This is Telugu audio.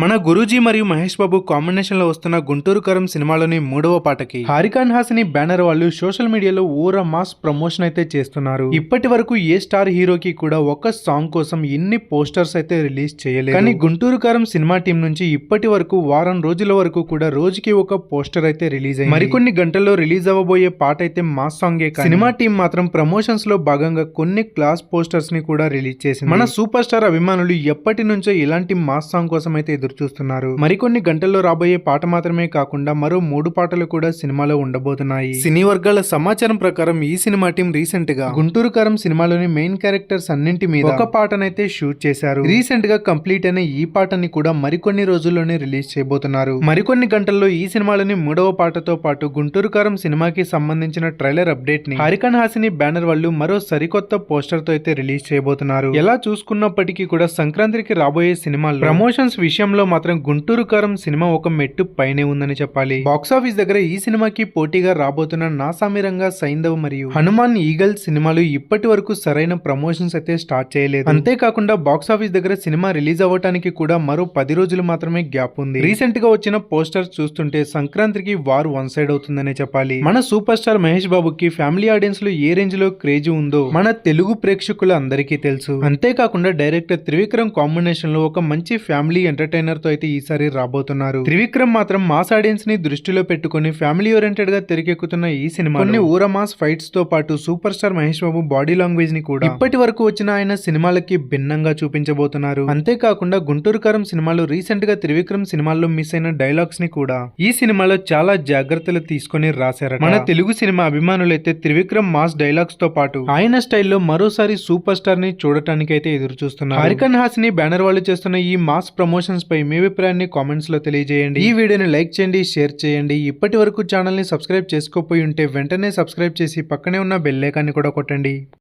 మన గురూజీ మరియు మహేష్ బాబు కాంబినేషన్ లో వస్తున్న గుంటూరు కారం సినిమాలోని 3వ పాటకి హారికాన్ హాసిని బ్యానర్ వాళ్ళు సోషల్ మీడియాలో ఊర మాస్ ప్రమోషన్ అయితే చేస్తున్నారు. ఇప్పటి వరకు ఏ స్టార్ హీరోకి కూడా ఒక సాంగ్ కోసం ఎన్ని పోస్టర్స్ అయితే రిలీజ్ చేయలేదు. కానీ గుంటూరు కారం సినిమా టీం నుంచి ఇప్పటి వరకు వారం రోజుల వరకు కూడా రోజుకి ఒక పోస్టర్ అయితే రిలీజ్ అయింది. మరికొన్ని గంటల్లో రిలీజ్ అవ్వబోయే పాట అయితే మాస్ సాంగే. సినిమా టీం మాత్రం ప్రమోషన్స్ లో భాగంగా కొన్ని క్లాస్ పోస్టర్స్ ని కూడా రిలీజ్ చేసింది. మన సూపర్ స్టార్ అభిమానులు ఎప్పటి నుంచో ఇలాంటి మాస్ సాంగ్ కోసం అయితే చూస్తున్నారు. మరికొన్ని గంటల్లో రాబోయే పాట మాత్రమే కాకుండా మరో 3 పాటలు కూడా సినిమాలో ఉండబోతున్నాయి. సినీ వర్గాల సమాచారం ప్రకారం ఈ సినిమా టీం రీసెంట్ గా గుంటూరు కారం సినిమాలోని మెయిన్ క్యారెక్టర్స్ అన్నింటి మీద ఒక పాటనైతే షూట్ చేశారు. రీసెంట్ గా కంప్లీట్ అయిన ఈ పాటని కూడా మరికొన్ని రోజుల్లోనే రిలీజ్ చేయబోతున్నారు. మరికొన్ని గంటల్లో ఈ సినిమాలోని 3వ పాటతో పాటు గుంటూరు కారం సినిమాకి సంబంధించిన ట్రైలర్ అప్డేట్ ని హారికాన్ హాసిని బ్యానర్ వాళ్ళు మరో సరికొత్త పోస్టర్ తో అయితే రిలీజ్ చేయబోతున్నారు. ఎలా చూసుకున్నప్పటికీ కూడా సంక్రాంతికి రాబోయే సినిమాల్లో ప్రమోషన్స్ విషయంలో మాత్రం గుంటూరు కారం సినిమా ఒక మెట్టు పైనే ఉందని చెప్పాలి. బాక్సాఫీస్ దగ్గర ఈ సినిమాకి పోటీగా రాబోతున్న నాసామిరంగా, సైంధవ్ మరియు హనుమాన్ ఈగల్ సినిమాలు ఇప్పటి వరకు సరైన ప్రమోషన్స్ అయితే స్టార్ట్ చేయలేదు. అంతేకాకుండా బాక్సాఫీస్ దగ్గర సినిమా రిలీజ్ అవ్వడానికి కూడా మరో 10 రోజులు మాత్రమే గ్యాప్ ఉంది. రీసెంట్ గా వచ్చిన పోస్టర్స్ చూస్తుంటే సంక్రాంతికి వార్ వన్ సైడ్ అవుతుందనే చెప్పాలి. మన సూపర్ స్టార్ మహేష్ బాబుకి ఫ్యామిలీ ఆడియన్స్ లో ఏ రేంజ్ లో క్రేజ్ ఉందో మన తెలుగు ప్రేక్షకులు అందరికీ తెలుసు. అంతేకాకుండా డైరెక్టర్ త్రివిక్రమ్ కాంబినేషన్ లో ఒక మంచి ఫ్యామిలీ ఎంటర్టైనర్ తో అయితే ఈసారి రాబోతున్నారు. త్రివిక్రమ్ మాత్రం మాస్ ఆడియన్స్ ని దృష్టిలో పెట్టుకుని ఫ్యామిలీ ఓరియంటెడ్ గా తెరకెక్కుతున్న ఈ సినిమా కొన్ని ఊర మాస్ ఫైట్స్ తో పాటు super star Mahesh Babu body language ని కూడా ఇప్పటి వరకు వచ్చిన ఆయన సినిమాలకి భిన్నంగా చూపించబోతున్నారు. అంతేకాకుండా గుంటూరు కారం సినిమాలో రీసెంట్ గా త్రివిక్రమ్ సినిమాల్లో మిస్ అయిన డైలాగ్స్ ని కూడా ఈ సినిమాలో చాలా జాగ్రత్తలు తీసుకుని రాశారట. మన తెలుగు సినిమా అభిమానులైతే త్రివిక్రమ్ మాస్ డైలాగ్స్ తో పాటు ఆయన స్టైల్లో మరోసారి సూపర్ స్టార్ ని చూడటానికి అయితే ఎదురు చూస్తున్నారు. హారికాన్ హాసిని బ్యానర్ వాళ్ళు చేస్తున్న ఈ మాస్ ప్రమోషన్స్ పై మీ అభిప్రాయాన్ని కామెంట్స్ లో తెలియజేయండి. ఈ వీడియోని లైక్ చేయండి, షేర్ చేయండి. ఇప్పటి వరకు ఛానల్ ని సబ్స్క్రైబ్ చేసుకోపోయి ఉంటే వెంటనే సబ్స్క్రైబ్ చేసి పక్కనే ఉన్న బెల్ ఐకాన్ని కూడా కొట్టండి.